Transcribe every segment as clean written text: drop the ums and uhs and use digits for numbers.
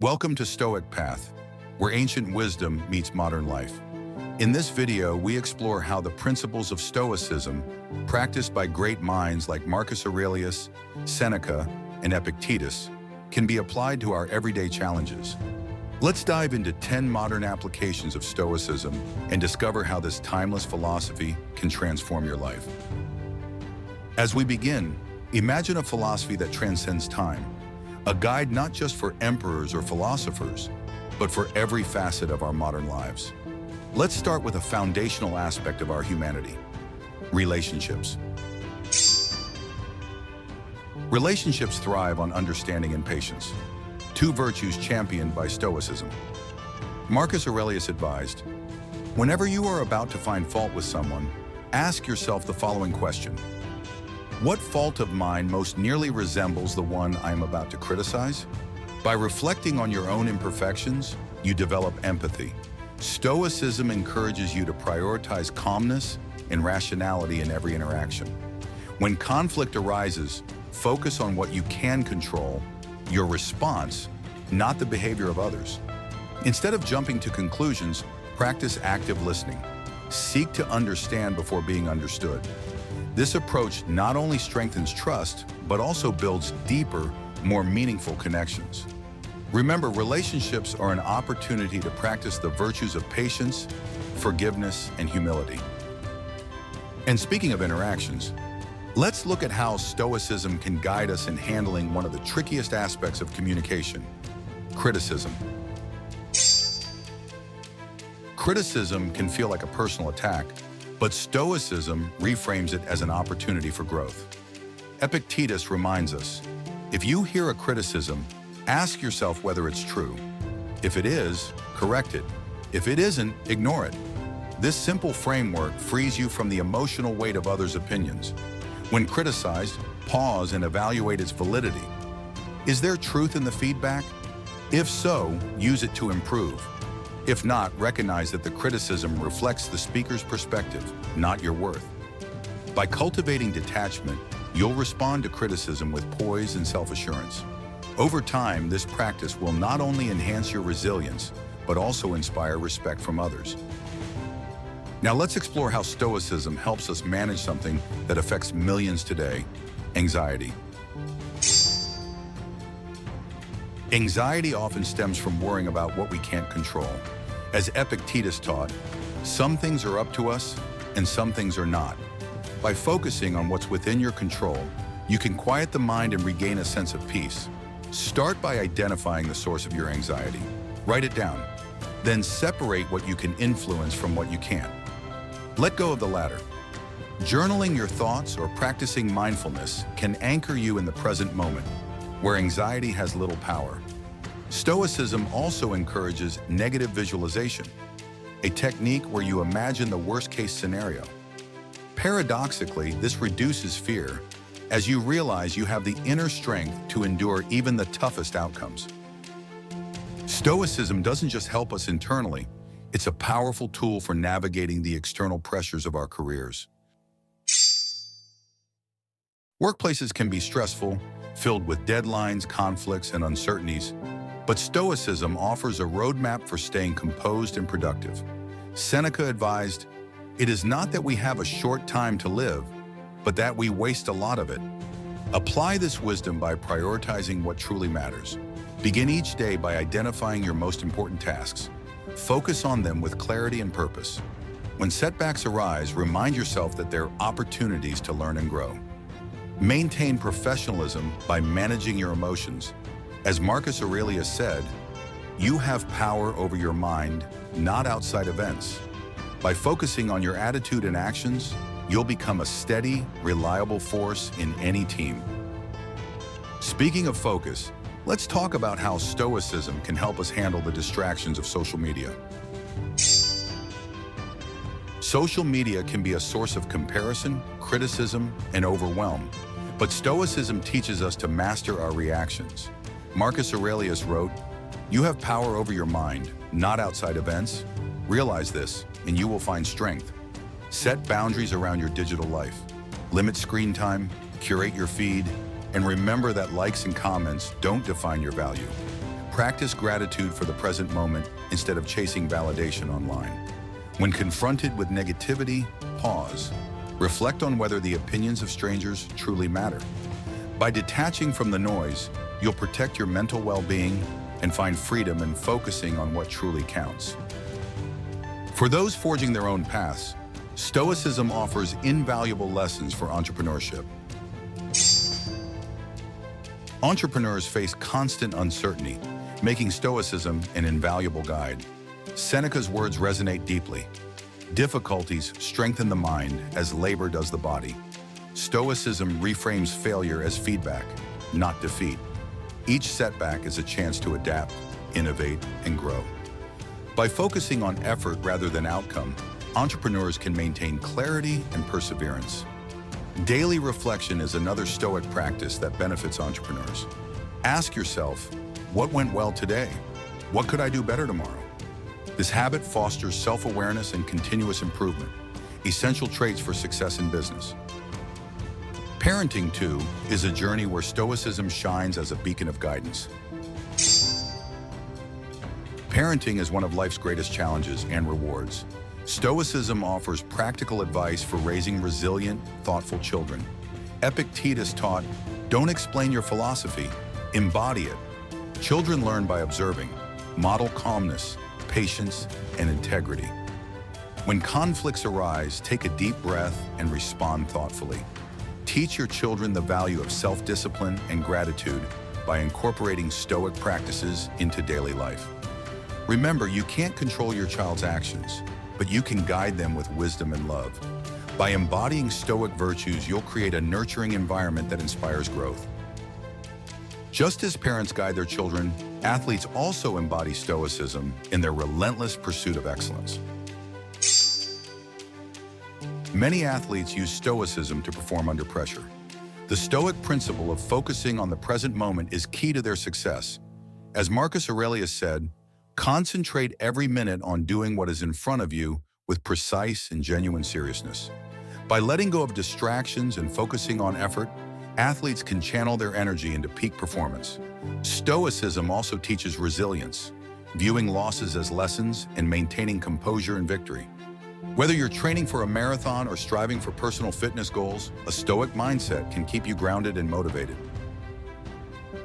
Welcome to Stoic Path, where ancient wisdom meets modern life. In this video, we explore how the principles of Stoicism, practiced by great minds like Marcus Aurelius, Seneca, and Epictetus, can be applied to our everyday challenges. Let's dive into 10 modern applications of Stoicism and discover how this timeless philosophy can transform your life. As we begin, imagine a philosophy that transcends time, a guide not just for emperors or philosophers, but for every facet of our modern lives. Let's start with a foundational aspect of our humanity: relationships. Relationships thrive on understanding and patience, two virtues championed by Stoicism. Marcus Aurelius advised, whenever you are about to find fault with someone, ask yourself the following question: what fault of mine most nearly resembles the one I am about to criticize? By reflecting on your own imperfections, you develop empathy. Stoicism encourages you to prioritize calmness and rationality in every interaction. When conflict arises, focus on what you can control, your response, not the behavior of others. Instead of jumping to conclusions, practice active listening. Seek to understand before being understood. This approach not only strengthens trust, but also builds deeper, more meaningful connections. Remember, relationships are an opportunity to practice the virtues of patience, forgiveness, and humility. And speaking of interactions, let's look at how Stoicism can guide us in handling one of the trickiest aspects of communication: criticism. Criticism can feel like a personal attack, but Stoicism reframes it as an opportunity for growth. Epictetus reminds us, if you hear a criticism, ask yourself whether it's true. If it is, correct it. If it isn't, ignore it. This simple framework frees you from the emotional weight of others' opinions. When criticized, pause and evaluate its validity. Is there truth in the feedback? If so, use it to improve. If not, recognize that the criticism reflects the speaker's perspective, not your worth. By cultivating detachment, you'll respond to criticism with poise and self-assurance. Over time, this practice will not only enhance your resilience, but also inspire respect from others. Now let's explore how Stoicism helps us manage something that affects millions today: anxiety. Anxiety often stems from worrying about what we can't control. As Epictetus taught, some things are up to us and some things are not. By focusing on what's within your control, you can quiet the mind and regain a sense of peace. Start by identifying the source of your anxiety. Write it down. Then separate what you can influence from what you can't. Let go of the latter. Journaling your thoughts or practicing mindfulness can anchor you in the present moment, where anxiety has little power. Stoicism also encourages negative visualization, a technique where you imagine the worst-case scenario. Paradoxically, this reduces fear, as you realize you have the inner strength to endure even the toughest outcomes. Stoicism doesn't just help us internally, it's a powerful tool for navigating the external pressures of our careers. Workplaces can be stressful, filled with deadlines, conflicts, and uncertainties, but Stoicism offers a roadmap for staying composed and productive. Seneca advised, "It is not that we have a short time to live, but that we waste a lot of it." Apply this wisdom by prioritizing what truly matters. Begin each day by identifying your most important tasks. Focus on them with clarity and purpose. When setbacks arise, remind yourself that they're opportunities to learn and grow. Maintain professionalism by managing your emotions. As Marcus Aurelius said, you have power over your mind, not outside events. By focusing on your attitude and actions, you'll become a steady, reliable force in any team. Speaking of focus, let's talk about how Stoicism can help us handle the distractions of social media. Social media can be a source of comparison, criticism, and overwhelm, but Stoicism teaches us to master our reactions. Marcus Aurelius wrote, "You have power over your mind, not outside events. Realize this, and you will find strength." Set boundaries around your digital life. Limit screen time, curate your feed, and remember that likes and comments don't define your value. Practice gratitude for the present moment instead of chasing validation online. When confronted with negativity, pause. Reflect on whether the opinions of strangers truly matter. By detaching from the noise, you'll protect your mental well-being and find freedom in focusing on what truly counts. For those forging their own paths, Stoicism offers invaluable lessons for entrepreneurship. Entrepreneurs face constant uncertainty, making Stoicism an invaluable guide. Seneca's words resonate deeply. Difficulties strengthen the mind as labor does the body. Stoicism reframes failure as feedback, not defeat. Each setback is a chance to adapt, innovate, and grow. By focusing on effort rather than outcome, entrepreneurs can maintain clarity and perseverance. Daily reflection is another Stoic practice that benefits entrepreneurs. Ask yourself, what went well today? What could I do better tomorrow? This habit fosters self-awareness and continuous improvement, essential traits for success in business. Parenting, too, is a journey where Stoicism shines as a beacon of guidance. Parenting is one of life's greatest challenges and rewards. Stoicism offers practical advice for raising resilient, thoughtful children. Epictetus taught, "Don't explain your philosophy, embody it." Children learn by observing. Model calmness, patience, and integrity. When conflicts arise, take a deep breath and respond thoughtfully. Teach your children the value of self-discipline and gratitude by incorporating Stoic practices into daily life. Remember, you can't control your child's actions, but you can guide them with wisdom and love. By embodying Stoic virtues, you'll create a nurturing environment that inspires growth. Just as parents guide their children, athletes also embody Stoicism in their relentless pursuit of excellence. Many athletes use Stoicism to perform under pressure. The Stoic principle of focusing on the present moment is key to their success. As Marcus Aurelius said, "Concentrate every minute on doing what is in front of you with precise and genuine seriousness." By letting go of distractions and focusing on effort, athletes can channel their energy into peak performance. Stoicism also teaches resilience, viewing losses as lessons and maintaining composure in victory. Whether you're training for a marathon or striving for personal fitness goals, a Stoic mindset can keep you grounded and motivated.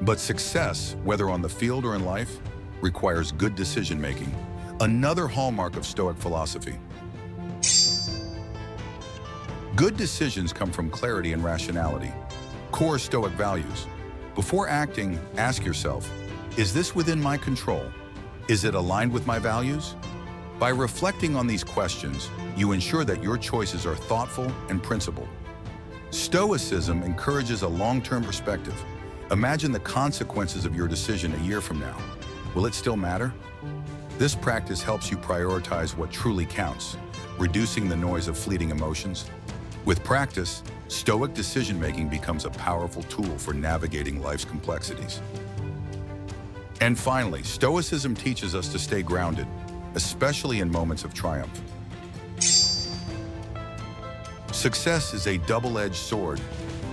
But success, whether on the field or in life, requires good decision-making, another hallmark of Stoic philosophy. Good decisions come from clarity and rationality, core Stoic values. Before acting, ask yourself, is this within my control? Is it aligned with my values? By reflecting on these questions, you ensure that your choices are thoughtful and principled. Stoicism encourages a long-term perspective. Imagine the consequences of your decision a year from now. Will it still matter? This practice helps you prioritize what truly counts, reducing the noise of fleeting emotions. With practice, Stoic decision-making becomes a powerful tool for navigating life's complexities. And finally, Stoicism teaches us to stay grounded, especially in moments of triumph. Success is a double-edged sword.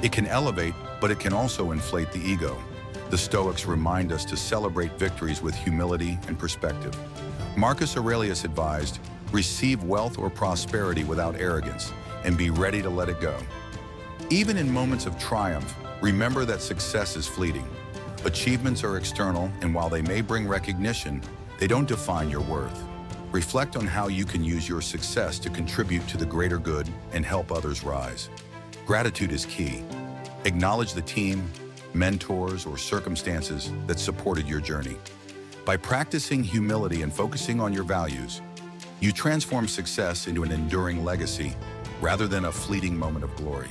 It can elevate, but it can also inflate the ego. The Stoics remind us to celebrate victories with humility and perspective. Marcus Aurelius advised, "Receive wealth or prosperity without arrogance, and be ready to let it go." Even in moments of triumph, remember that success is fleeting. Achievements are external, and while they may bring recognition, they don't define your worth. Reflect on how you can use your success to contribute to the greater good and help others rise. Gratitude is key. Acknowledge the team, mentors, or circumstances that supported your journey. By practicing humility and focusing on your values, you transform success into an enduring legacy rather than a fleeting moment of glory.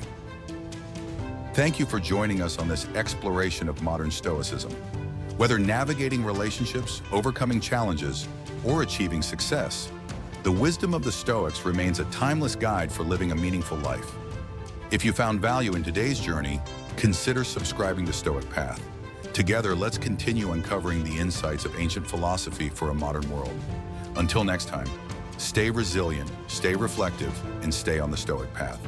Thank you for joining us on this exploration of modern Stoicism. Whether navigating relationships, overcoming challenges, or achieving success, the wisdom of the Stoics remains a timeless guide for living a meaningful life. If you found value in today's journey, consider subscribing to Stoic Path. Together, let's continue uncovering the insights of ancient philosophy for a modern world. Until next time, stay resilient, stay reflective, and stay on the Stoic Path.